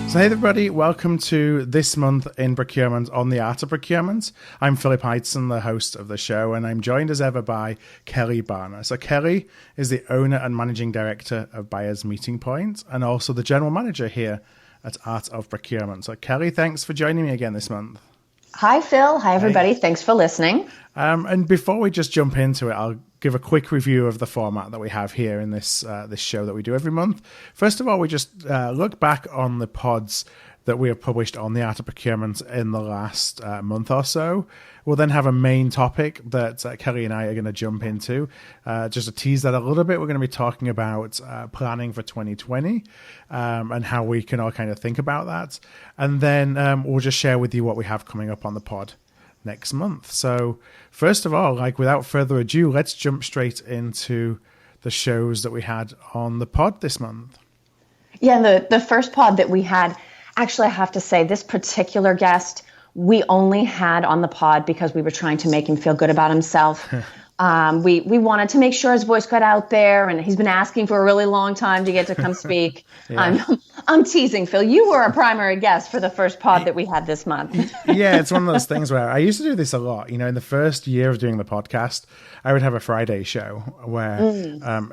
So hey everybody, welcome to This Month in Procurement on the Art of Procurement. I'm Philip Ideson, the host of the show, and I'm joined as ever by Kelly Barner. So Kelly is the owner and managing director of Buyers Meeting Point and also the general manager here at Art of Procurement. So Kelly, thanks for joining me again this month. Hi Phil, hi everybody, Thanks for listening. And before we just jump into it, I'll give a quick review of the format that we have here in this show that we do every month. First of all, we just look back on the pods that we have published on the Art of Procurement in the last month or so. We'll then have a main topic that Kelly and I are going to jump into. Just to tease that a little bit, we're going to be talking about planning for 2020 and how we can all kind of think about that. And then we'll just share with you what we have coming up on the pod next month. So first of all, without further ado, let's jump straight into the shows that we had on the pod this month. Yeah, the first pod that we had, actually I have to say this particular guest, we only had on the pod because we were trying to make him feel good about himself. We wanted to make sure his voice got out there, and he's been asking for a really long time to get to come speak. Yeah. I'm teasing, Phil. You were a primary guest for the first pod that we had this month. Yeah, it's one of those things where I used to do this a lot. You know, in the first year of doing the podcast, I would have a Friday show where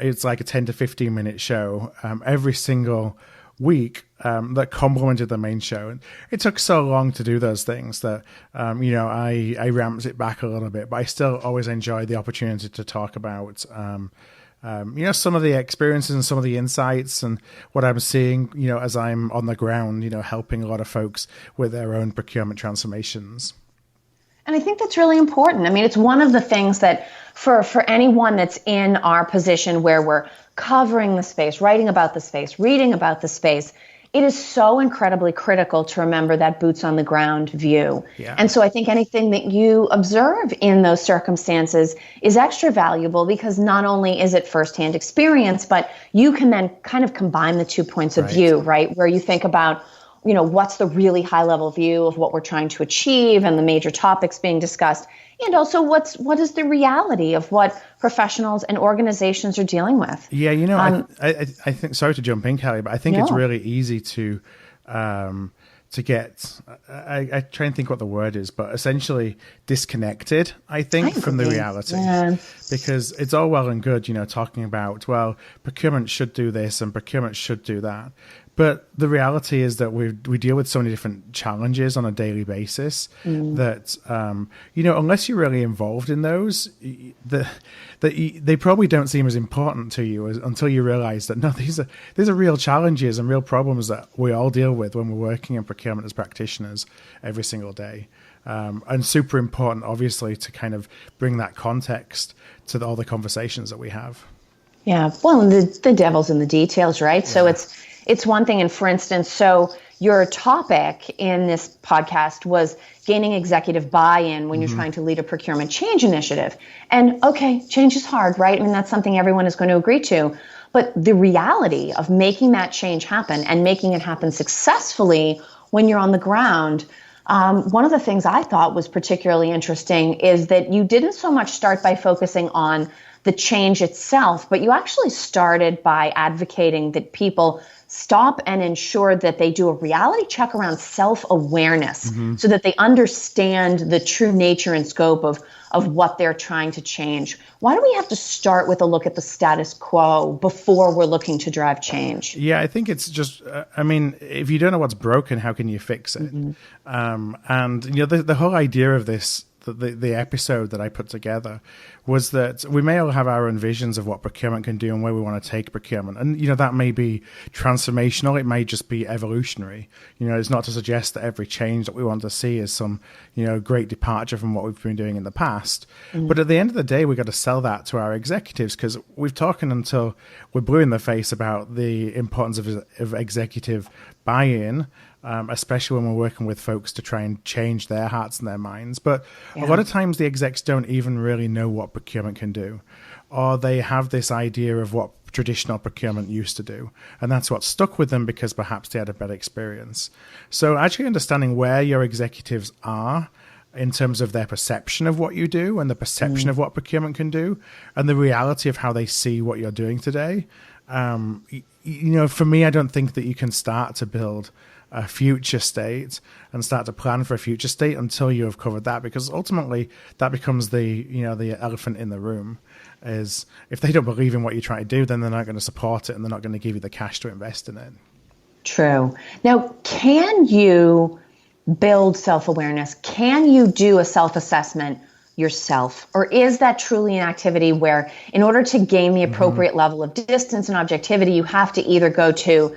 it's like a 10 to 15 minute show every single week that complemented the main show. And it took so long to do those things that, I ramped it back a little bit, but I still always enjoy the opportunity to talk about, some of the experiences and some of the insights and what I'm seeing, as I'm on the ground, helping a lot of folks with their own procurement transformations. And I think that's really important. I mean, it's one of the things that for anyone that's in our position where we're covering the space, writing about the space, reading about the space, it is so incredibly critical to remember that boots on the ground view. Yeah. And so I think anything that you observe in those circumstances is extra valuable because not only is it firsthand experience, but you can then kind of combine the 2 points of view, right? Where you think about, what's the really high level view of what we're trying to achieve and the major topics being discussed. And also what is the reality of what professionals and organizations are dealing with? Yeah, I think, sorry to jump in, Kelly, but I think it's really easy to get, I try and think what the word is, but essentially disconnected, I think from the reality. Yeah. Because it's all well and good, talking about, well, procurement should do this and procurement should do that. But the reality is that we deal with so many different challenges on a daily basis that, unless you're really involved in those, they probably don't seem as important to you until you realize that, no, these are real challenges and real problems that we all deal with when we're working in procurement as practitioners every single day. And super important, obviously, to kind of bring that context to all the conversations that we have. Yeah, well, and the devil's in the details, right? Yeah. So it's one thing, and for instance, so your topic in this podcast was gaining executive buy-in when you're trying to lead a procurement change initiative. And okay, change is hard, right? I mean, that's something everyone is going to agree to. But the reality of making that change happen and making it happen successfully when you're on the ground, one of the things I thought was particularly interesting is that you didn't so much start by focusing on the change itself, but you actually started by advocating that people stop and ensure that they do a reality check around self-awareness so that they understand the true nature and scope of what they're trying to change. Why do we have to start with a look at the status quo before we're looking to drive change? Yeah, I think it's just, if you don't know what's broken, how can you fix it? And the whole idea of this, the episode that I put together was that we may all have our own visions of what procurement can do and where we want to take procurement. And, that may be transformational. It may just be evolutionary. It's not to suggest that every change that we want to see is some, great departure from what we've been doing in the past. But at the end of the day, we've got to sell that to our executives because we've talked until we're blue in the face about the importance of executive buy-in, especially when we're working with folks to try and change their hearts and their minds. But a lot of times the execs don't even really know what procurement can do, or they have this idea of what traditional procurement used to do. And that's what stuck with them because perhaps they had a better experience. So actually understanding where your executives are in terms of their perception of what you do and the perception of what procurement can do and the reality of how they see what you're doing today For me, I don't think that you can start to build a future state and start to plan for a future state until you have covered that, because ultimately that becomes the elephant in the room. Is if they don't believe in what you're trying to do, then they're not going to support it and they're not going to give you the cash to invest in it. True. Now, can you build self-awareness? Can you do a self-assessment yourself? Or is that truly an activity where in order to gain the appropriate level of distance and objectivity, you have to either go to,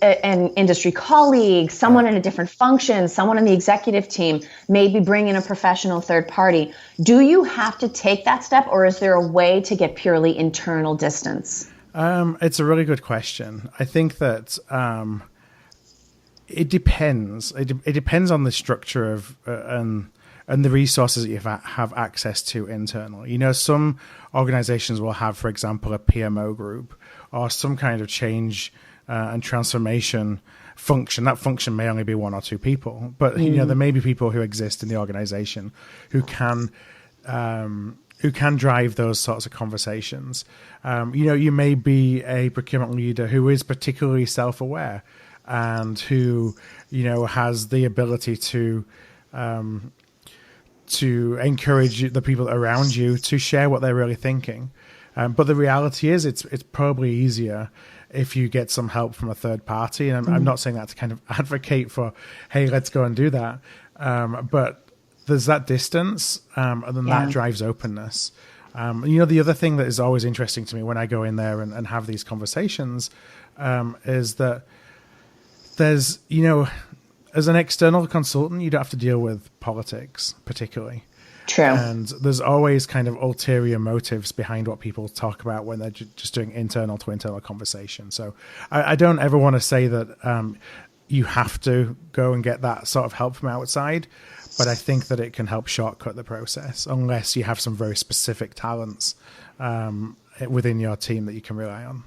an industry colleague, someone in a different function, someone on the executive team, maybe bring in a professional third party. Do you have to take that step, or is there a way to get purely internal distance? It's a really good question. I think that it depends. It depends on the structure of and the resources that you have access to internally. Some organizations will have, for example, a PMO group or some kind of change and transformation function. That function may only be one or two people, but there may be people who exist in the organization who can drive those sorts of conversations. You may be a procurement leader who is particularly self-aware and who has the ability to encourage the people around you to share what they're really thinking. But the reality is, it's probably easier if you get some help from a third party. And I'm not saying that to kind of advocate for, hey, let's go and do that. But there's that distance, and then that drives openness. The other thing that is always interesting to me when I go in there and have these conversations is that there's, as an external consultant, you don't have to deal with politics particularly. True. And there's always kind of ulterior motives behind what people talk about when they're just doing internal to internal conversation. So I don't ever want to say that you have to go and get that sort of help from outside, but I think that it can help shortcut the process unless you have some very specific talents within your team that you can rely on.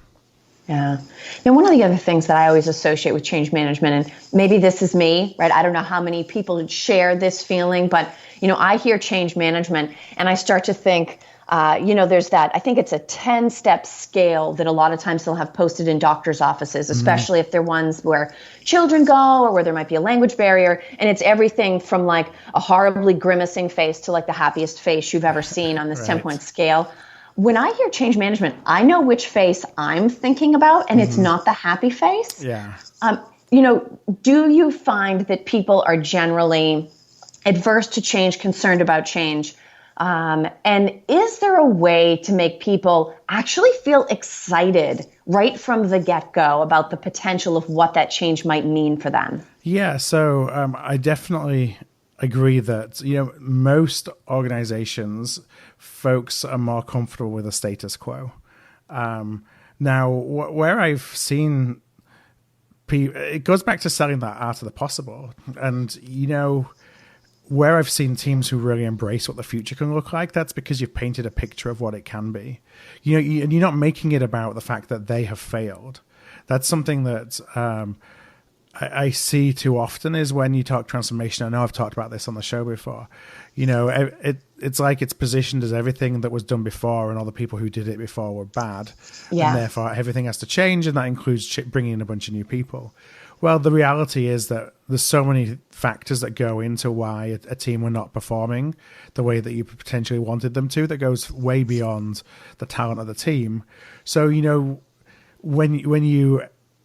Yeah. Now, one of the other things that I always associate with change management, and maybe this is me, right? I don't know how many people share this feeling, but, I hear change management and I start to think, there's that, I think it's a 10-step scale that a lot of times they'll have posted in doctors' offices, especially if they're ones where children go or where there might be a language barrier. And it's everything from like a horribly grimacing face to like the happiest face you've ever seen on this 10-point scale. When I hear change management, I know which face I'm thinking about, and it's not the happy face. Yeah. Do you find that people are generally adverse to change, concerned about change? And is there a way to make people actually feel excited right from the get-go about the potential of what that change might mean for them? Yeah, so I definitely agree that most organizations, folks are more comfortable with the status quo. Now, where I've seen it goes back to selling that art of the possible, and where I've seen teams who really embrace what the future can look like, that's because you've painted a picture of what it can be. And you're not making it about the fact that they have failed. That's something that I see too often is when you talk transformation. I know I've talked about this on the show before. It's like it's positioned as everything that was done before and all the people who did it before were bad. Yeah. And therefore everything has to change, and that includes bringing in a bunch of new people. Well, the reality is that there's so many factors that go into why a team were not performing the way that you potentially wanted them to, that goes way beyond the talent of the team. So, when you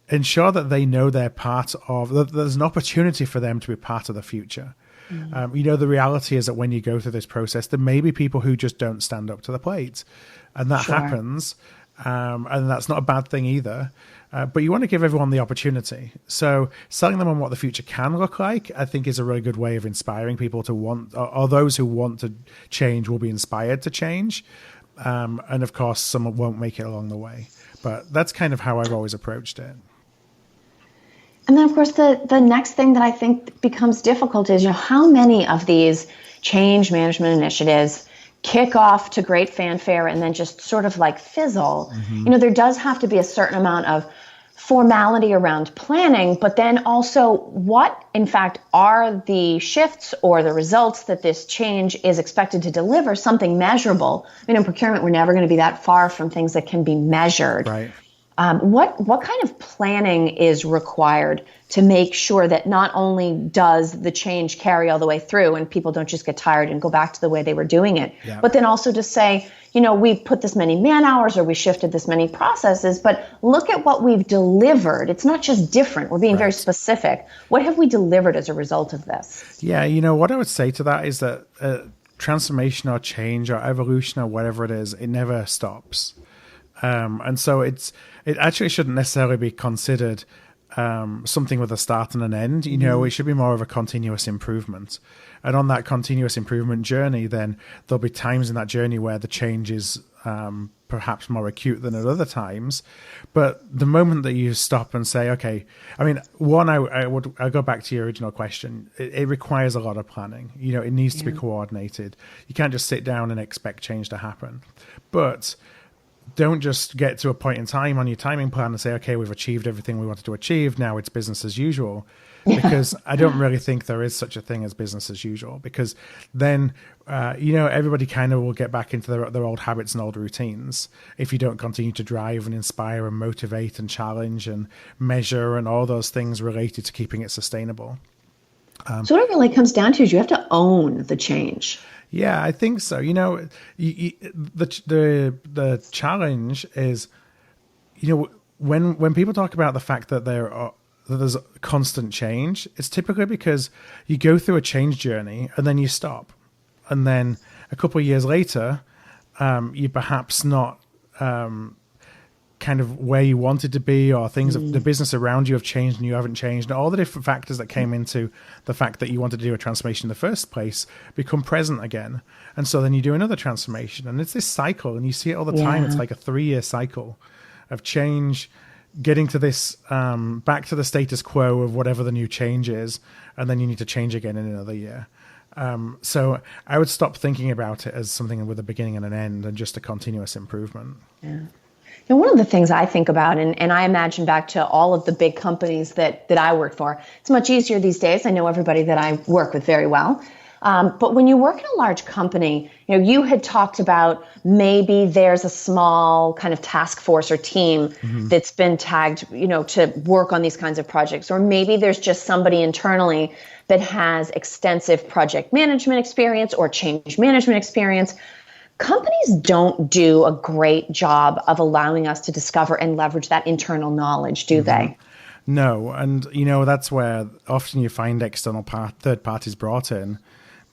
ensure that they know they're part of, that there's an opportunity for them to be part of the future. The reality is that when you go through this process, there may be people who just don't stand up to the plate, and that happens. And that's not a bad thing either. But you want to give everyone the opportunity. So selling them on what the future can look like, I think, is a really good way of inspiring people to want, or those who want to change will be inspired to change. And of course, some won't make it along the way. But that's kind of how I've always approached it. And then, of course, the next thing that I think becomes difficult is, how many of these change management initiatives kick off to great fanfare and then just sort of like fizzle. There does have to be a certain amount of formality around planning, but then also what, in fact, are the shifts or the results that this change is expected to deliver, something measurable. I mean, in procurement, we're never going to be that far from things that can be measured. Right. What kind of planning is required to make sure that not only does the change carry all the way through and people don't just get tired and go back to the way they were doing it, but then also to say, we've put this many man hours or we shifted this many processes, but look at what we've delivered. It's not just different. We're being very specific. What have we delivered as a result of this? Yeah, what I would say to that is that transformation or change or evolution or whatever it is, it never stops. And so it actually shouldn't necessarily be considered something with a start and an end. It should be more of a continuous improvement. And on that continuous improvement journey, then there'll be times in that journey where the change is perhaps more acute than at other times. But the moment that you stop and say, okay, I mean, I'll go back to your original question. It requires a lot of planning. It needs to be coordinated. You can't just sit down and expect change to happen. But don't just get to a point in time on your timing plan and say, okay, we've achieved everything we wanted to achieve. Now it's business as usual. Because I don't really think there is such a thing as business as usual. Because then, everybody kind of will get back into their old habits and old routines if you don't continue to drive and inspire and motivate and challenge and measure and all those things related to keeping it sustainable. So what it really comes down to is you have to own the change. Yeah, I think so. The challenge is, when people talk about the fact that there's constant change, it's typically because you go through a change journey and then you stop. And then a couple of years later, you're perhaps not kind of where you wanted to be, or things, the business around you have changed and you haven't changed. And all the different factors that came into the fact that you wanted to do a transformation in the first place become present again. And so then you do another transformation. And it's this cycle, and you see it all the time. It's like a 3-year cycle of change, getting to this, back to the status quo of whatever the new change is, and then you need to change again in another year. So I would stop thinking about it as something with a beginning and an end and just a continuous improvement. Yeah. And one of the things I think about, and I imagine back to all of the big companies that I worked for, it's much easier these days. I know everybody that I work with very well. But when you work in a large company, you had talked about maybe there's a small kind of task force or team that's been tagged, to work on these kinds of projects. Or maybe there's just somebody internally that has extensive project management experience or change management experience. Companies don't do a great job of allowing us to discover and leverage that internal knowledge, do they? No. And, that's where often you find external third parties brought in,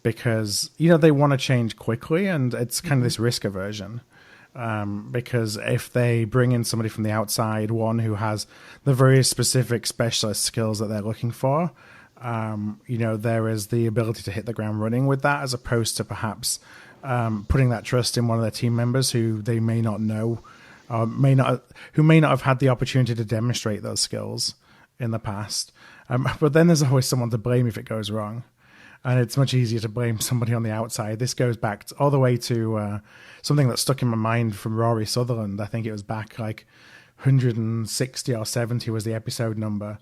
because, they want to change quickly, and it's kind of this risk aversion. Because if they bring in somebody from the outside, one who has the very specific specialist skills that they're looking for, there is the ability to hit the ground running with that, as opposed to perhaps putting that trust in one of their team members who they may not know, who may not have had the opportunity to demonstrate those skills in the past. But then there's always someone to blame if it goes wrong. And it's much easier to blame somebody on the outside. This goes back all the way to something that stuck in my mind from Rory Sutherland. I think it was back like 160 or 70 was the episode number,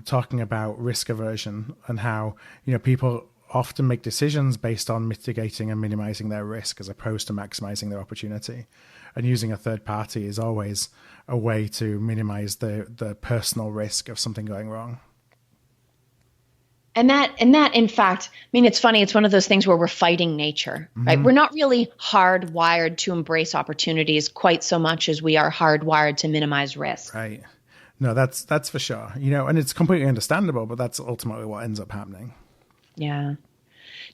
talking about risk aversion and how, people often make decisions based on mitigating and minimizing their risk as opposed to maximizing their opportunity. And using a third party is always a way to minimize the personal risk of something going wrong. And that, in fact, it's funny. It's one of those things where we're fighting nature, right? We're not really hardwired to embrace opportunities quite so much as we are hardwired to minimize risk. Right. No, that's for sure. And it's completely understandable, but that's ultimately what ends up happening. Yeah.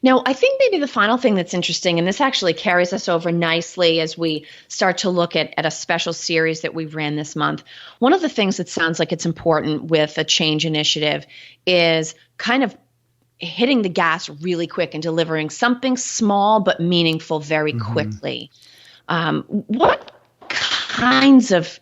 Now, I think maybe the final thing that's interesting, and this actually carries us over nicely as we start to look at a special series that we ran this month. One of the things that sounds like it's important with a change initiative is kind of hitting the gas really quick and delivering something small but meaningful very quickly. What kinds of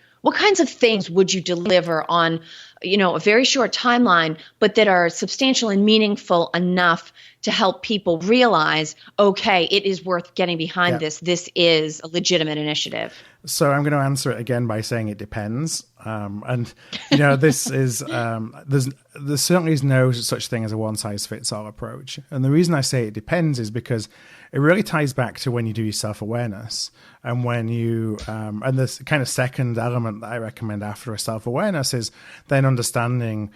things would you deliver on, a very short timeline, but that are substantial and meaningful enough to help people realize, okay, it is worth getting behind this. This is a legitimate initiative. So I'm going to answer it again by saying it depends. And this is there certainly is no such thing as a one size fits all approach. And the reason I say it depends is because it really ties back to when you do your self-awareness, and when you and this kind of second element that I recommend after a self-awareness is then understanding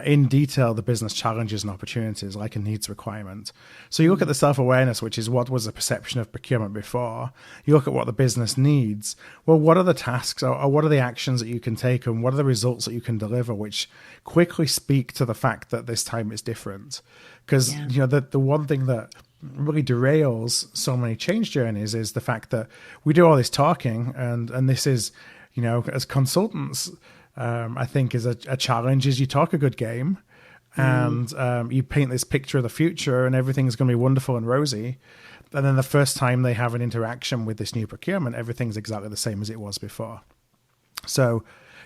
in detail the business challenges and opportunities, like a needs requirement. So you look at the self-awareness, which is what was the perception of procurement before. You look at what the business needs. Well, what are the tasks or what are the actions that you can take, and what are the results that you can deliver, which quickly speak to the fact that this time is different? Because the one thing that really derails so many change journeys is the fact that we do all this talking, and this is, as consultants, I think is a challenge, is you talk a good game and you paint this picture of the future and everything's going to be wonderful and rosy. And then the first time they have an interaction with this new procurement, everything's exactly the same as it was before. So,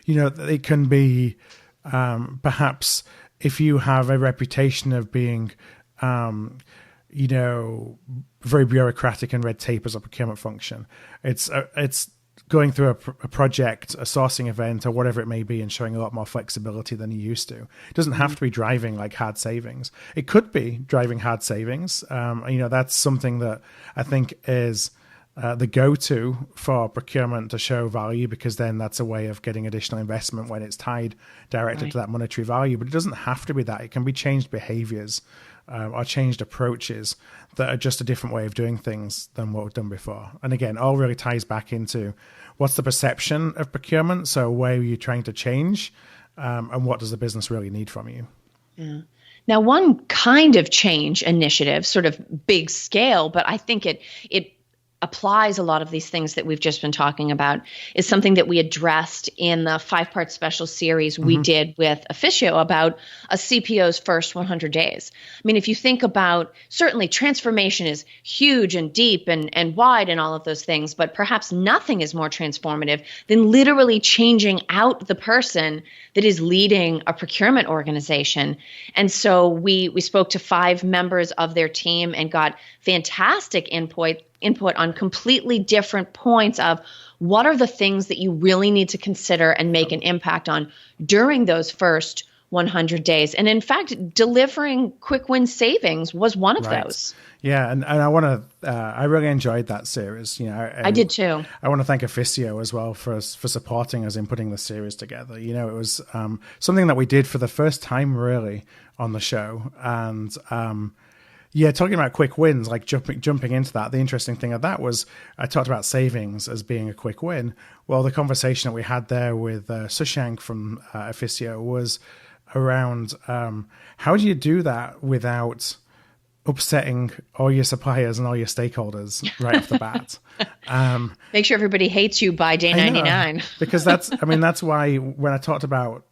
it can be perhaps if you have a reputation of being, very bureaucratic and red tape as a procurement function, it's going through a project, a sourcing event, or whatever it may be, and showing a lot more flexibility than you used to. It doesn't have to be driving like hard savings. It could be driving hard savings. That's something that I think is the go-to for procurement to show value, because then that's a way of getting additional investment when it's tied directly to that monetary value. But it doesn't have to be that. It can be changed behaviors or changed approaches that are just a different way of doing things than what we've done before. And again, all really ties back into what's the perception of procurement? So where are you trying to change? And what does the business really need from you? Yeah. Now, one kind of change initiative, sort of big scale, but I think it applies a lot of these things that we've just been talking about, is something that we addressed in the 5-part special series we did with Efficio about a CPO's first 100 days. I mean, if you think about, certainly transformation is huge and deep and wide and all of those things, but perhaps nothing is more transformative than literally changing out the person that is leading a procurement organization. And so we spoke to 5 members of their team and got fantastic input on completely different points of what are the things that you really need to consider and make an impact on during those first 100 days. And in fact, delivering quick win savings was one of those. Yeah, and I want to. I really enjoyed that series. I did too. I want to thank Efficio as well for supporting us in putting the series together. It was something that we did for the first time really on the show, and talking about quick wins, like jumping into that. The interesting thing of that was I talked about savings as being a quick win. Well, the conversation that we had there with Sushank from Efficio was around how do you do that without upsetting all your suppliers and all your stakeholders right off the bat. Make sure everybody hates you by day 99. Because that's why when I talked about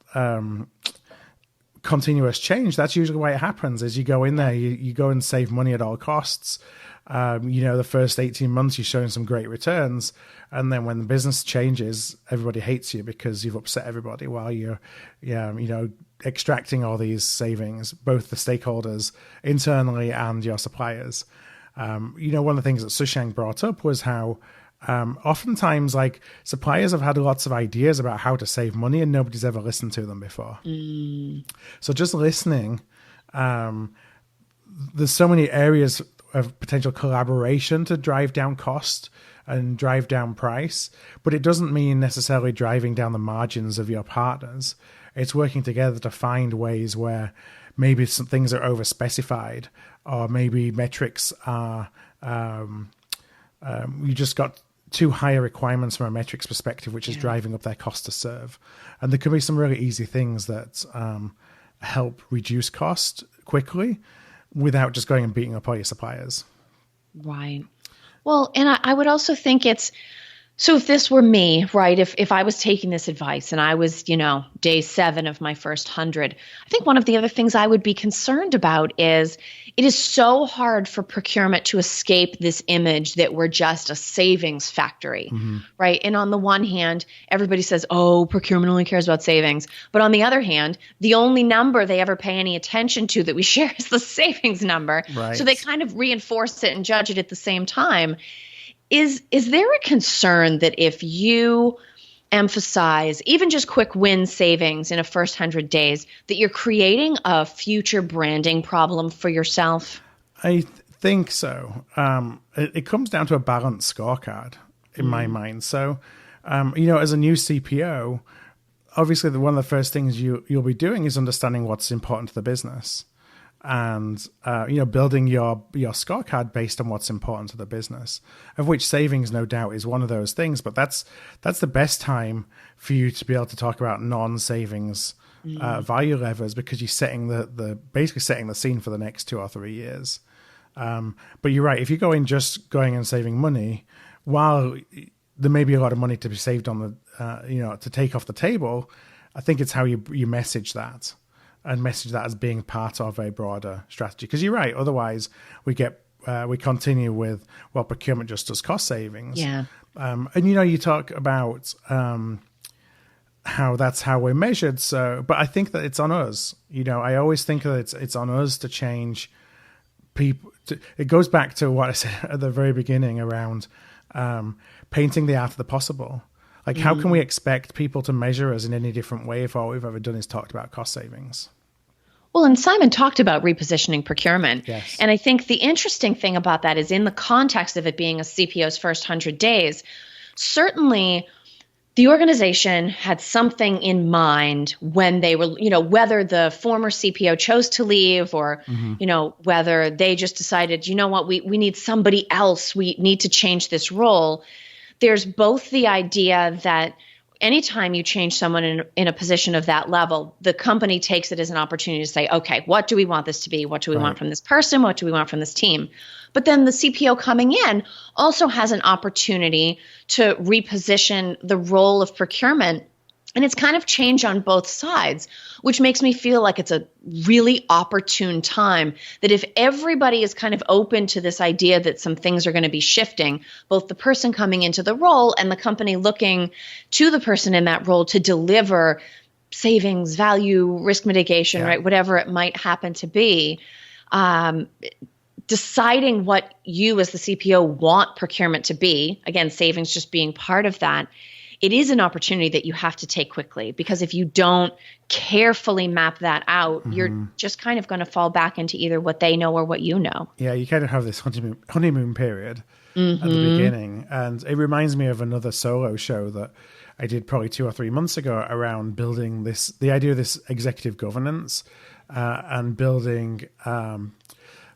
continuous change, that's usually why it happens, is you go in there, you go and save money at all costs. The first 18 months you're showing some great returns, and then when the business changes, everybody hates you because you've upset everybody while you're extracting all these savings, both the stakeholders internally and your suppliers. One of the things that Sushank brought up was how oftentimes, like, suppliers have had lots of ideas about how to save money and nobody's ever listened to them before. So just listening, there's so many areas of potential collaboration to drive down cost and drive down price, but it doesn't mean necessarily driving down the margins of your partners. It's working together to find ways where maybe some things are overspecified, or maybe metrics are, you just got too high requirements from a metrics perspective, which is driving up their cost to serve. And there can be some really easy things that help reduce cost quickly without just going and beating up all your suppliers. Right. Well, and I would also think so if this were me, right, if I was taking this advice and I was, day 7 of my first 100, I think one of the other things I would be concerned about is it is so hard for procurement to escape this image that we're just a savings factory, right? And on the one hand, everybody says, oh, procurement only cares about savings. But on the other hand, the only number they ever pay any attention to that we share is the savings number. Right. So they kind of reinforce it and judge it at the same time. Is there a concern that if you emphasize, even just quick win savings in a first 100 days, that you're creating a future branding problem for yourself? I think so. It comes down to a balanced scorecard in my mind. So, as a new CPO, obviously one of the first things you'll be doing is understanding what's important to the business, and building your scorecard based on what's important to the business, of which savings no doubt is one of those things. But that's the best time for you to be able to talk about non-savings value levers, because you're basically setting the scene for the next 2 or 3 years. But you're right, if you're going and saving money, while there may be a lot of money to be saved on the to take off the table, I think it's how you message that, and message that as being part of a broader strategy. Because you're right, otherwise we continue with, well, procurement just does cost savings. Yeah. And you talk about how that's how we're measured. So, but I think that it's on us. I always think that it's on us to change people. It goes back to what I said at the very beginning around painting the art of the possible. Like, how can we expect people to measure us in any different way if all we've ever done is talked about cost savings? Well, and Simon talked about repositioning procurement. Yes. And I think the interesting thing about that is, in the context of it being a CPO's first 100 days, certainly the organization had something in mind when they were, whether the former CPO chose to leave, or, whether they just decided, we need somebody else. We need to change this role. There's both the idea that anytime you change someone in a position of that level, the company takes it as an opportunity to say, okay, what do we want this to be? What do we want from this person? What do we want from this team? But then the CPO coming in also has an opportunity to reposition the role of procurement. And it's kind of change on both sides, which makes me feel like it's a really opportune time, that if everybody is kind of open to this idea that some things are going to be shifting, both the person coming into the role and the company looking to the person in that role to deliver savings, value, risk mitigation, right, whatever it might happen to be, deciding what you as the CPO want procurement to be, again, savings just being part of that, it is an opportunity that you have to take quickly, because if you don't carefully map that out, you're just kind of going to fall back into either what they know or what you know. Yeah, you kind of have this honeymoon period at the beginning. And it reminds me of another solo show that I did probably 2 or 3 months ago around building the idea of this executive governance and building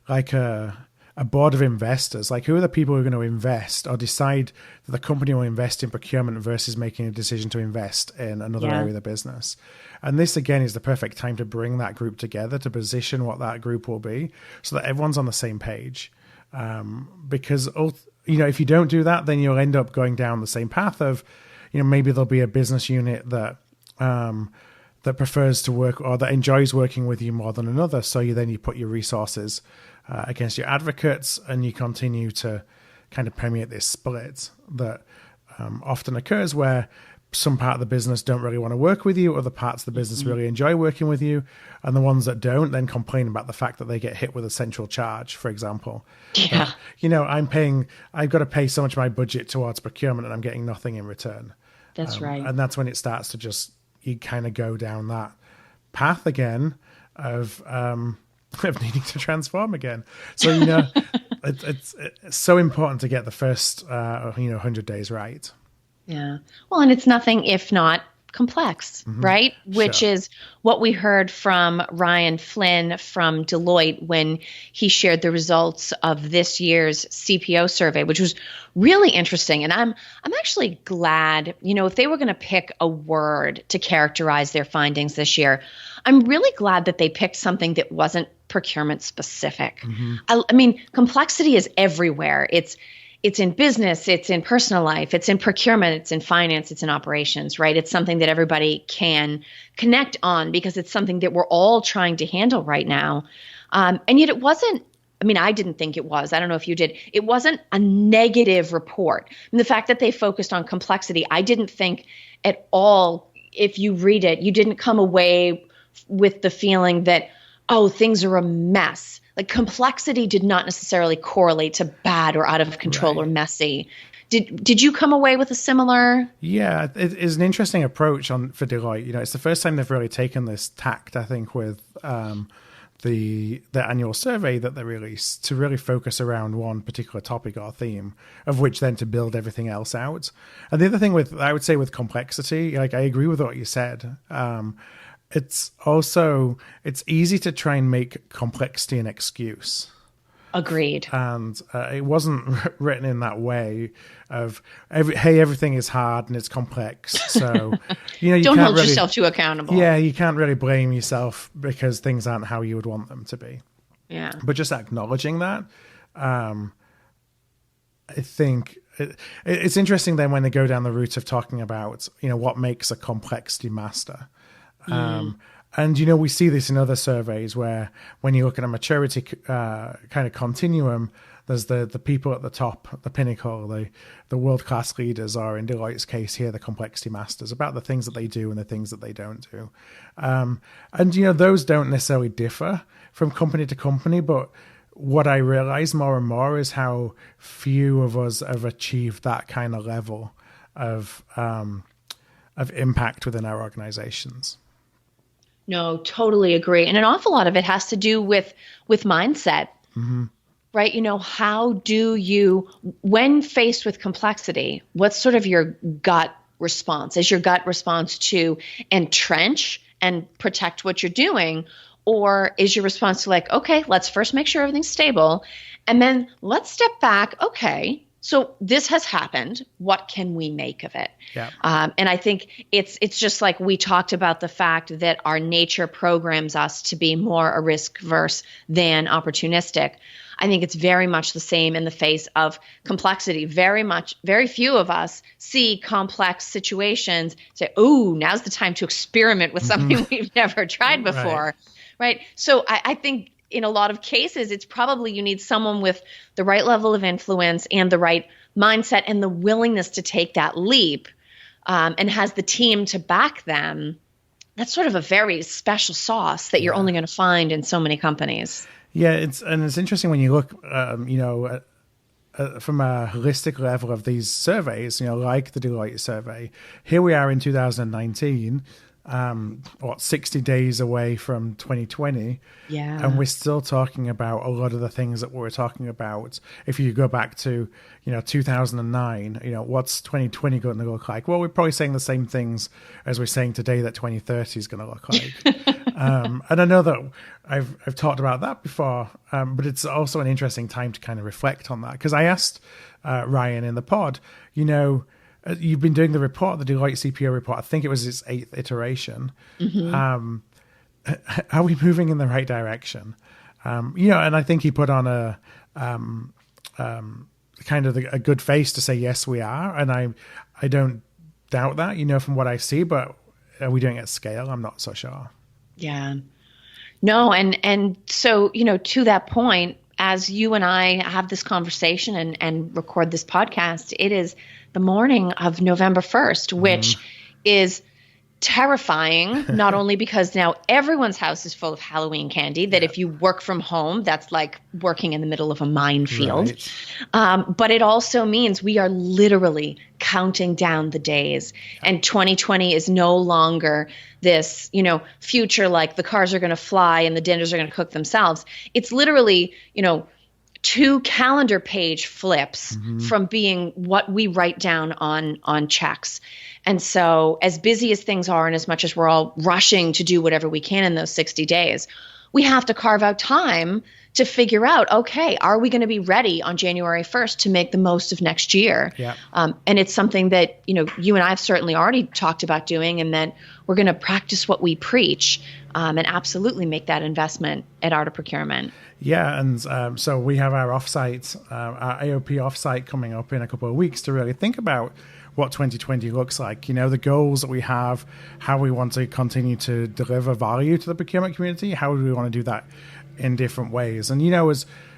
like a board of investors. Like, who are the people who are going to invest or decide that the company will invest in procurement versus making a decision to invest in another area of the business? And this, again, is the perfect time to bring that group together, to position what that group will be, so that everyone's on the same page. Because, if you don't do that, then you'll end up going down the same path of, maybe there'll be a business unit that prefers to work, or that enjoys working with you more than another. So you put your resources against your advocates, and you continue to kind of permeate this split that often occurs, where some part of the business don't really want to work with you, other parts of the business really enjoy working with you, and the ones that don't then complain about the fact that they get hit with a central charge, for example. Yeah. I've got to pay so much of my budget towards procurement and I'm getting nothing in return. That's right. And that's when it starts to you kind of go down that path again of needing to transform again. So, it's so important to get the first, 100 days right. Yeah. Well, and it's nothing if not complex, right? Which is what we heard from Ryan Flynn from Deloitte when he shared the results of this year's CPO survey, which was really interesting. And I'm actually glad, if they were going to pick a word to characterize their findings this year, I'm really glad that they picked something that wasn't procurement specific. I mean, complexity is everywhere. It's in business, it's in personal life, it's in procurement, it's in finance, it's in operations, right? It's something that everybody can connect on because it's something that we're all trying to handle right now. And yet it wasn't, I didn't think it was. I don't know if you did. It wasn't a negative report. And the fact that they focused on complexity, I didn't think at all, if you read it, you didn't come away with the feeling that, oh, things are a mess. Like, complexity did not necessarily correlate to bad or out of control or messy. Did you come away with a similar? Yeah, it is an interesting approach for Deloitte. You know, it's the first time they've really taken this tact, I think, with the annual survey that they released to really focus around one particular topic or theme, of which then to build everything else out. And the other thing I would say with complexity, like I agree with what you said. It's easy to try and make complexity an excuse. Agreed. And it wasn't written in that way of, everything is hard and it's complex. So, you don't hold yourself too accountable. Yeah, you can't really blame yourself because things aren't how you would want them to be. Yeah. But just acknowledging that, I think it's interesting then when they go down the route of talking about, what makes a complexity master. And, we see this in other surveys where when you look at a maturity kind of continuum, there's the people at the top, the pinnacle, the world-class leaders, or in Deloitte's case here, the complexity masters, about the things that they do and the things that they don't do. And, those don't necessarily differ from company to company, but what I realize more and more is how few of us have achieved that kind of level of impact within our organizations. No, totally agree. And an awful lot of it has to do with mindset, right? How do you, when faced with complexity, what's sort of your gut response? Is your gut response to entrench and protect what you're doing? Or is your response to okay, let's first make sure everything's stable. And then let's step back. Okay, so this has happened. What can we make of it? Yeah. And I think it's just like we talked about the fact that our nature programs us to be more a risk-averse than opportunistic. I think it's very much the same in the face of complexity. Very few of us see complex situations, say, "Oh, now's the time to experiment with something we've never tried before." Right? So I think in a lot of cases, it's probably you need someone with the right level of influence and the right mindset and the willingness to take that leap, and has the team to back them. That's sort of a very special sauce that you're only going to find in so many companies. Yeah, it's interesting when you look, from a holistic level of these surveys, like the Deloitte survey. Here we are in 2019. 60 days away from 2020, and we're still talking about a lot of the things that we were talking about. If you go back to 2009, what's 2020 going to look like? Well, we're probably saying the same things as we're saying today that 2030 is going to look like. And I know that I've talked about that before, but it's also an interesting time to kind of reflect on that, because I asked Ryan in the pod, you've been doing the report, the Deloitte CPO report. I think it was its 8th iteration. Are we moving in the right direction? And I think he put on a kind of a good face to say, yes, we are. And I don't doubt that, from what I see, but are we doing it at scale? I'm not so sure. Yeah. No. And so, to that point, as you and I have this conversation and record this podcast, it is the morning of November 1st, which is terrifying, not only because now everyone's house is full of Halloween candy, that if you work from home, that's like working in the middle of a minefield. Right. But it also means we are literally counting down the days. And 2020 is no longer this, future like the cars are going to fly and the dinners are going to cook themselves. It's literally, 2 calendar page flips from being what we write down on checks. And so as busy as things are, and as much as we're all rushing to do whatever we can in those 60 days, we have to carve out time to figure out, okay, are we going to be ready on January 1st to make the most of next year? Yeah. And it's something that, you and I have certainly already talked about doing, and that we're going to practice what we preach, and absolutely make that investment at Art of Procurement. Yeah, and so we have our offsite, our AOP offsite coming up in a couple of weeks to really think about what 2020 looks like, the goals that we have, how we want to continue to deliver value to the procurement community, how do we want to do that in different ways. And,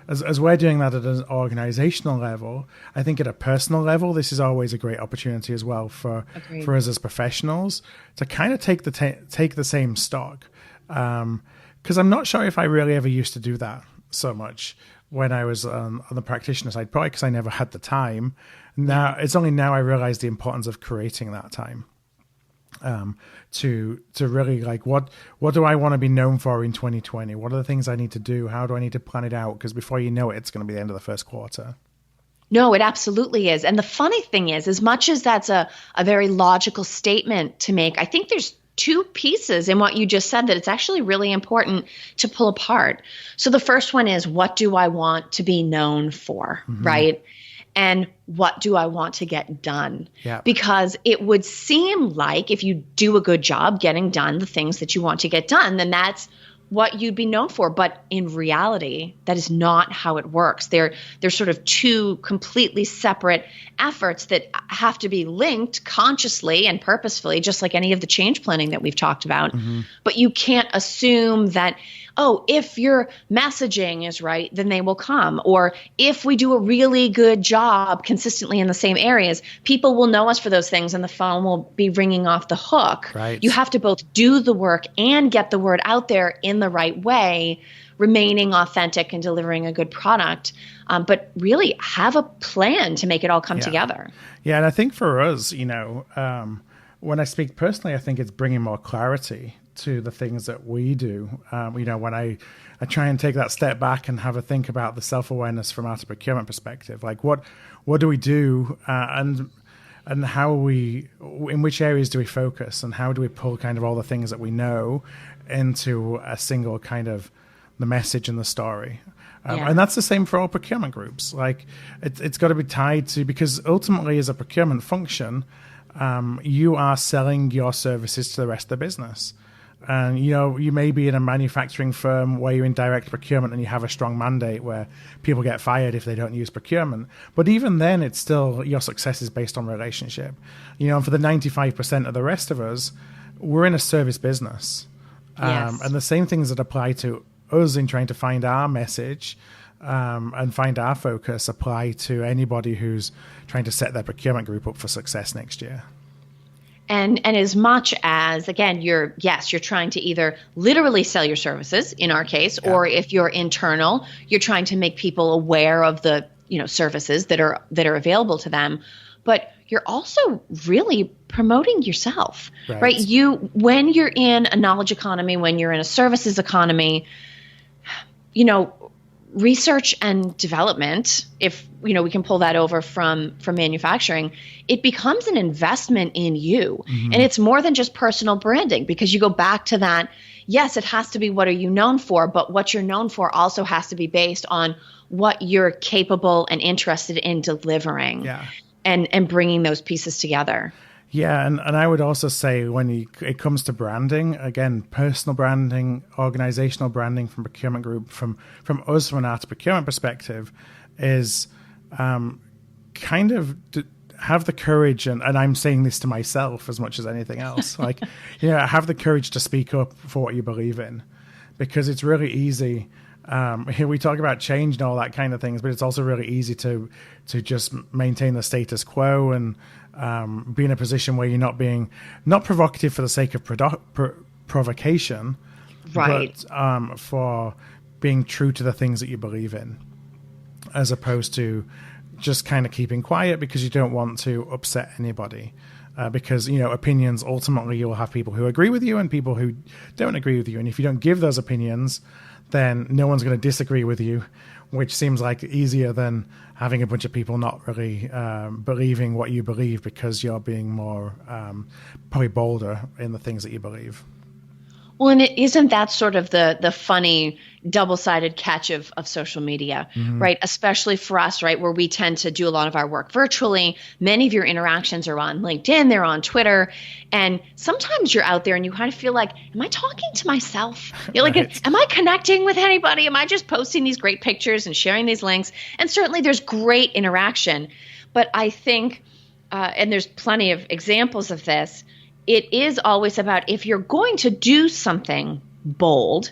as we're doing that at an organizational level, I think at a personal level, this is always a great opportunity as well for us as professionals to kind of take the same stock. Because I'm not sure if I really ever used to do that so much. when I was on the practitioner side, probably because I never had the time. Now it's only now I realize the importance of creating that time. To really like what do I want to be known for in 2020? What are the things I need to do? How do I need to plan it out? Because before you know it, it's going to be the end of the first quarter. No, it absolutely is. And the funny thing is, as much as that's a very logical statement to make, I think there's two pieces in what you just said that it's actually really important to pull apart. So the first one is, what do I want to be known for, right? And what do I want to get done? Yeah. Because it would seem like if you do a good job getting done the things that you want to get done, then that's what you'd be known for. But in reality, that is not how it works. They're sort of two completely separate efforts that have to be linked consciously and purposefully, just like any of the change planning that we've talked about. But you can't assume that, oh, if your messaging is right, then they will come. Or if we do a really good job consistently in the same areas, people will know us for those things and the phone will be ringing off the hook. Right. You have to both do the work and get the word out there in the right way, remaining authentic and delivering a good product. But really have a plan to make it all come together. Yeah, and I think for us, when I speak personally, I think it's bringing more clarity to the things that we do. When I try and take that step back and have a think about the self-awareness from our procurement perspective, like what do we do and how in which areas do we focus and how do we pull kind of all the things that we know into a single kind of the message and the story. And that's the same for all procurement groups. Like it's got to be tied to, because ultimately as a procurement function, you are selling your services to the rest of the business. And, you may be in a manufacturing firm where you're in direct procurement and you have a strong mandate where people get fired if they don't use procurement. But even then, it's still your success is based on relationship. And for the 95% of the rest of us, we're in a service business. Yes. And the same things that apply to us in trying to find our message and find our focus apply to anybody who's trying to set their procurement group up for success next year. And as much as, again, you're trying to either literally sell your services, in our case, or if you're internal, you're trying to make people aware of the services that are available to them. But you're also really promoting yourself, right? When you're in a knowledge economy, when you're in a services economy, research and development, if we can pull that over from manufacturing, it becomes an investment in you. And it's more than just personal branding, because you go back to that. Yes, it has to be what are you known for, but what you're known for also has to be based on what you're capable and interested in delivering and bringing those pieces together. Yeah, and I would also say when it comes to branding, again, personal branding, organizational branding from procurement group, from us, from an art procurement perspective, is kind of have the courage, and I'm saying this to myself as much as anything else, like, have the courage to speak up for what you believe in, because it's really easy. Here we talk about change and all that kind of things, but it's also really easy to just maintain the status quo and be in a position where you're not provocative for the sake of provocation, right? But for being true to the things that you believe in, as opposed to just kind of keeping quiet because you don't want to upset anybody. Because opinions, ultimately you'll have people who agree with you and people who don't agree with you, and if you don't give those opinions, then no one's going to disagree with you, which seems like easier than having a bunch of people not really believing what you believe because you're being more probably bolder in the things that you believe. Well, and isn't that sort of the funny double-sided catch of social media, right? Especially for us, right, where we tend to do a lot of our work virtually. Many of your interactions are on LinkedIn, they're on Twitter, and sometimes you're out there and you kind of feel like, am I talking to myself? You're like, am I connecting with anybody? Am I just posting these great pictures and sharing these links? And certainly there's great interaction, but I think, and there's plenty of examples of this, it is always about, if you're going to do something bold,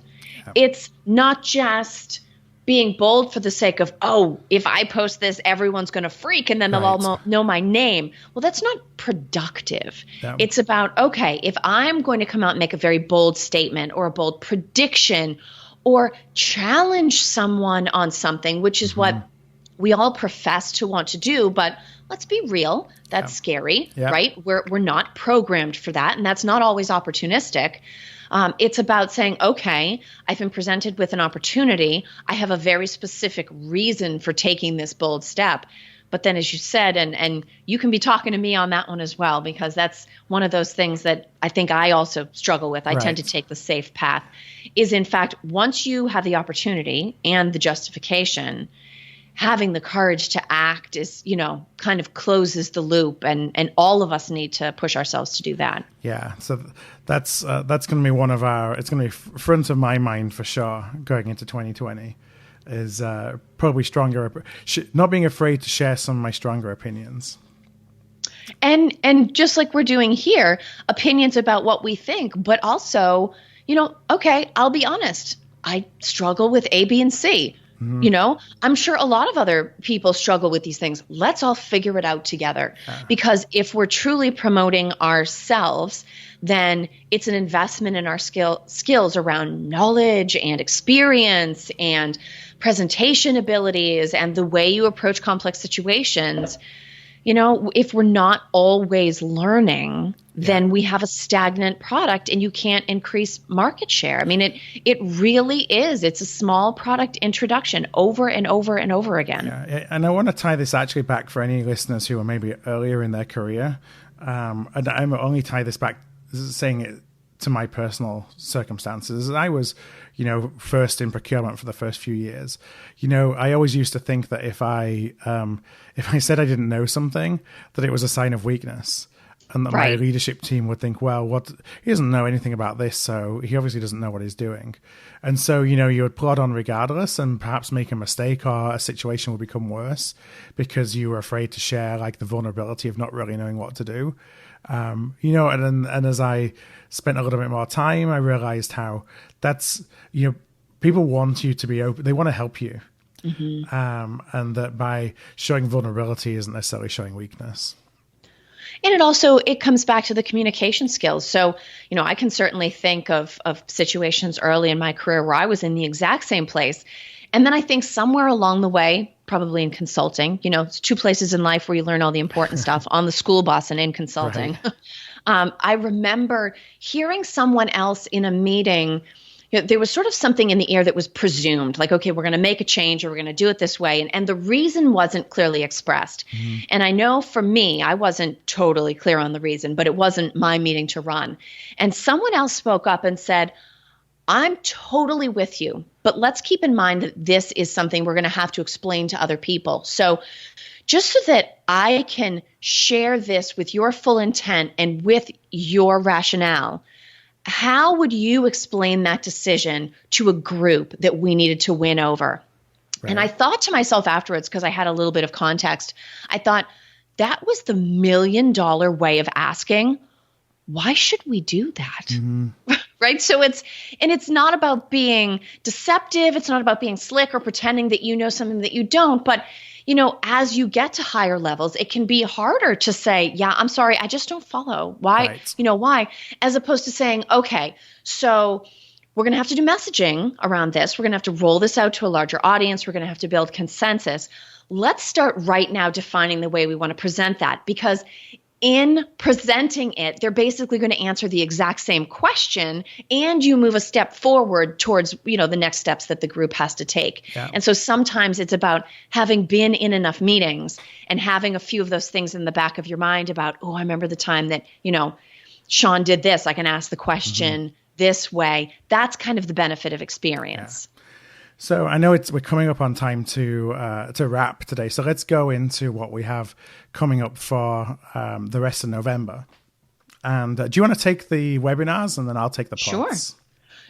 it's not just being bold for the sake of, oh, if I post this, everyone's going to freak and then they'll all know my name. Well, that's not productive. It's about, okay, if I'm going to come out and make a very bold statement or a bold prediction or challenge someone on something, which is what we all profess to want to do. But let's be real, that's scary, right? We're not programmed for that, and that's not always opportunistic. It's about saying, okay, I've been presented with an opportunity. I have a very specific reason for taking this bold step. But then, as you said, and you can be talking to me on that one as well, because that's one of those things that I think I also struggle with. I tend to take the safe path, is in fact, once you have the opportunity and the justification, having the courage to act is, kind of closes the loop, and all of us need to push ourselves to do that. Yeah. So that's going to be it's going to be front of my mind for sure going into 2020. Is probably not being afraid to share some of my stronger opinions. And just like we're doing here, opinions about what we think, but also, okay, I'll be honest. I struggle with A, B, and C. I'm sure a lot of other people struggle with these things. Let's all figure it out together. Because if we're truly promoting ourselves, then it's an investment in our skills around knowledge and experience and presentation abilities and the way you approach complex situations. If we're not always learning, then we have a stagnant product and you can't increase market share. I mean, it really is. It's a small product introduction over and over and over again. Yeah, and I want to tie this actually back for any listeners who are maybe earlier in their career. And I'm only tie this back, saying it to my personal circumstances. I was, first in procurement for the first few years. I always used to think that if I said I didn't know something, that it was a sign of weakness, and that my leadership team would think, well, he doesn't know anything about this, so he obviously doesn't know what he's doing. And so, you would plod on regardless and perhaps make a mistake, or a situation would become worse because you were afraid to share like the vulnerability of not really knowing what to do. And as I spent a little bit more time, I realized how that's, people want you to be open. They want to help you. And that by showing vulnerability isn't necessarily showing weakness. And it comes back to the communication skills. So, I can certainly think of situations early in my career where I was in the exact same place. And then I think somewhere along the way, probably in consulting, it's two places in life where you learn all the important stuff, on the school bus and in consulting. Right. I remember hearing someone else in a meeting, there was sort of something in the air that was presumed, like, okay, we're going to make a change or we're going to do it this way. And the reason wasn't clearly expressed. And I know for me, I wasn't totally clear on the reason, but it wasn't my meeting to run. And someone else spoke up and said, I'm totally with you, but let's keep in mind that this is something we're going to have to explain to other people. So just so that I can share this with your full intent and with your rationale, how would you explain that decision to a group that we needed to win over? Right. And I thought to myself afterwards, because I had a little bit of context, I thought that was the $1 million way of asking, why should we do that? Right? So it's not about being deceptive. It's not about being slick or pretending that you know something that you don't. But, as you get to higher levels, it can be harder to say, yeah, I'm sorry, I just don't follow. Why? Right. Why? As opposed to saying, okay, so we're going to have to do messaging around this. We're going to have to roll this out to a larger audience. We're going to have to build consensus. Let's start right now defining the way we want to present that, because in presenting it, they're basically going to answer the exact same question, and you move a step forward towards, the next steps that the group has to take. Yeah. And so sometimes it's about having been in enough meetings and having a few of those things in the back of your mind about, I remember the time that, Sean did this. I can ask the question this way. That's kind of the benefit of experience. Yeah. So I know we're coming up on time to wrap today. So let's go into what we have coming up for the rest of November. And do you want to take the webinars and then I'll take the pods? Sure.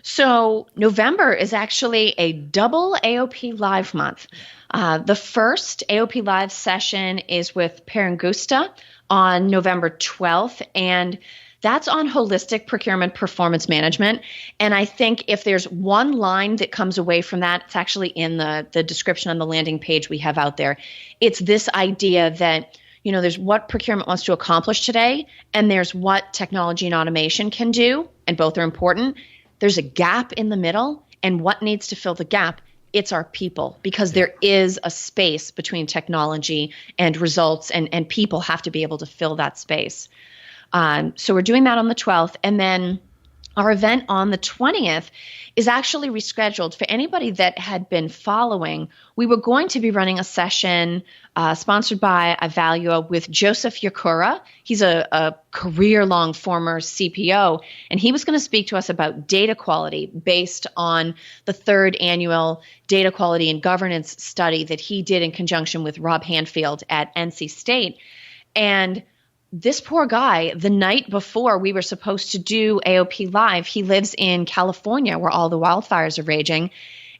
So November is actually a double AOP Live month. The first AOP Live session is with Perangusta on November 12th, and that's on holistic procurement performance management. And I think if there's one line that comes away from that, it's actually in the description on the landing page we have out there. It's this idea that, there's what procurement wants to accomplish today, and there's what technology and automation can do, and both are important. There's a gap in the middle, And what needs to fill the gap? It's our people, because there is a space between technology and results, and people have to be able to fill that space. So we're doing that on the 12th. And then our event on the 20th is actually rescheduled. For anybody that had been following, we were going to be running a session sponsored by Evalua with Joseph Yakura. He's a career-long former CPO, and he was going to speak to us about data quality based on the 3rd annual data quality and governance study that he did in conjunction with Rob Hanfield at NC State. And this poor guy, the night before we were supposed to do AOP Live, he lives in California where all the wildfires are raging.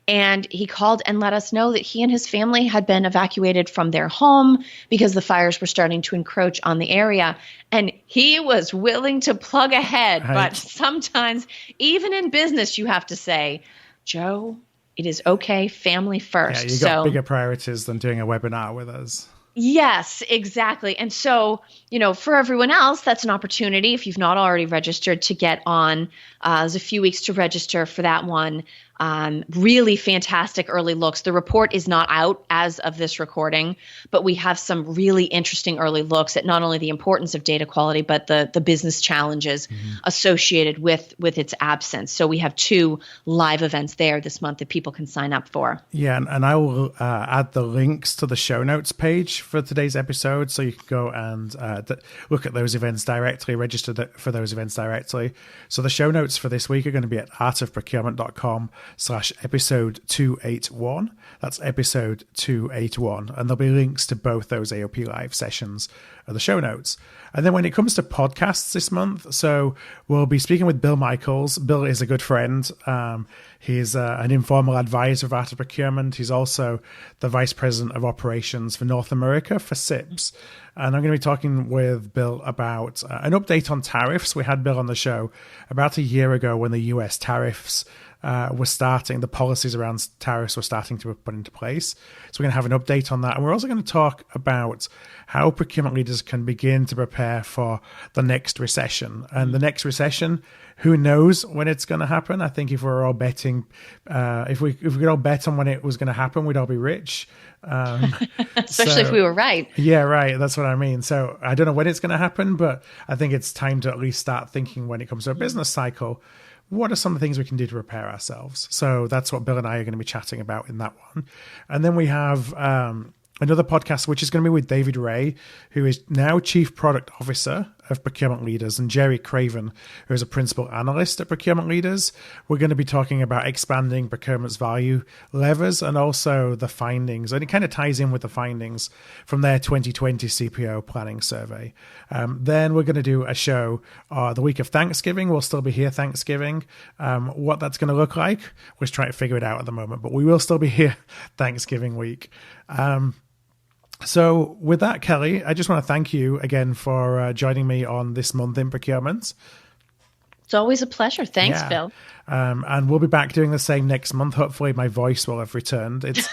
And he called and let us know that he and his family had been evacuated from their home because the fires were starting to encroach on the area. And he was willing to plug ahead. Right. But sometimes, even in business, you have to say, Joe, it is okay, family first. Yeah, you got bigger priorities than doing a webinar with us. Yes, exactly. And so, for everyone else, that's an opportunity, if you've not already registered, to get on. There's a few weeks to register for that one. Really fantastic early looks. The report is not out as of this recording, but we have some really interesting early looks at not only the importance of data quality, but the business challenges associated with its absence. So we have 2 live events there this month that people can sign up for. Yeah, and I will add the links to the show notes page for today's episode, so you can go and look at those events directly, register for those events directly. So the show notes for this week are going to be at artofprocurement.com/episode 281. That's episode 281. And there'll be links to both those AOP Live sessions at the show notes. And then when it comes to podcasts this month, so we'll be speaking with Bill Michaels. Bill is a good friend. He's an informal advisor of Art of Procurement. He's also the Vice President of Operations for North America for SIPS. And I'm going to be talking with Bill about an update on tariffs. We had Bill on the show about a year ago when the US tariffs were starting, the policies around tariffs were starting to be put into place. So we're going to have an update on that. And we're also going to talk about how procurement leaders can begin to prepare for the next recession. And the next recession, who knows when it's going to happen? I think if we're all betting, if we could all bet on when it was going to happen, we'd all be rich. Especially if we were right. Yeah, right. That's what I mean. So I don't know when it's going to happen, but I think it's time to at least start thinking when it comes to a business cycle, what are some of the things we can do to prepare ourselves? So that's what Bill and I are going to be chatting about in that one. And then we have another podcast, which is going to be with David Ray, who is now Chief Product Officer of Procurement Leaders, and Jerry Craven, who is a Principal Analyst at Procurement Leaders. We're going to be talking about expanding procurement's value levers and also the findings. And it kind of ties in with the findings from their 2020 CPO planning survey. Then we're going to do a show the week of Thanksgiving. We'll still be here Thanksgiving. What that's going to look like, we're just trying to figure it out at the moment, but we will still be here Thanksgiving week. So with that, Kelly, I just want to thank you again for joining me on This Month in Procurement. It's always a pleasure. Thanks, Phil. And we'll be back doing the same next month. Hopefully my voice will have returned. It's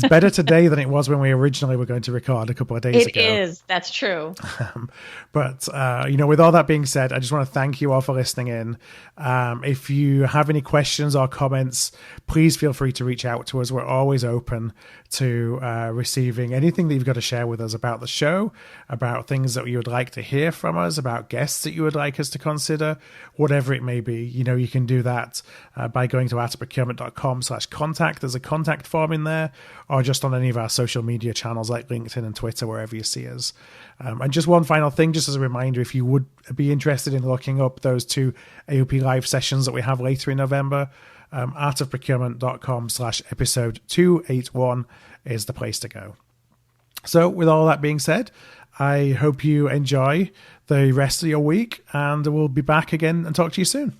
better today than it was when we originally were going to record a couple of days ago. It is. That's true. But with all that being said, I just want to thank you all for listening in. If you have any questions or comments, please feel free to reach out to us. We're always open to receiving anything that you've got to share with us about the show, about things that you would like to hear from us, about guests that you would like us to consider, whatever it may be. You can do that by going to artofprocurement.com/contact. There's a contact form in there, or just on any of our social media channels like LinkedIn and Twitter, wherever you see us. And just one final thing, just as a reminder, if you would be interested in looking up those 2 AOP Live sessions that we have later in November, artofprocurement.com/episode 281 is the place to go. So with all that being said, I hope you enjoy the rest of your week, and we'll be back again and talk to you soon.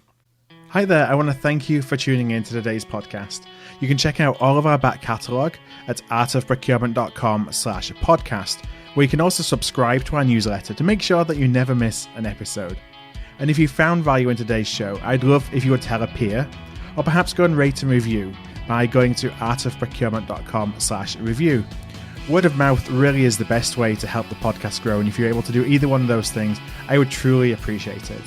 Hi there, I want to thank you for tuning in to today's podcast. You can check out all of our back catalogue at artofprocurement.com/podcast, where you can also subscribe to our newsletter to make sure that you never miss an episode. And if you found value in today's show, I'd love if you would tell a peer, or perhaps go and rate and review by going to artofprocurement.com/review. Word of mouth really is the best way to help the podcast grow, and if you're able to do either one of those things, I would truly appreciate it.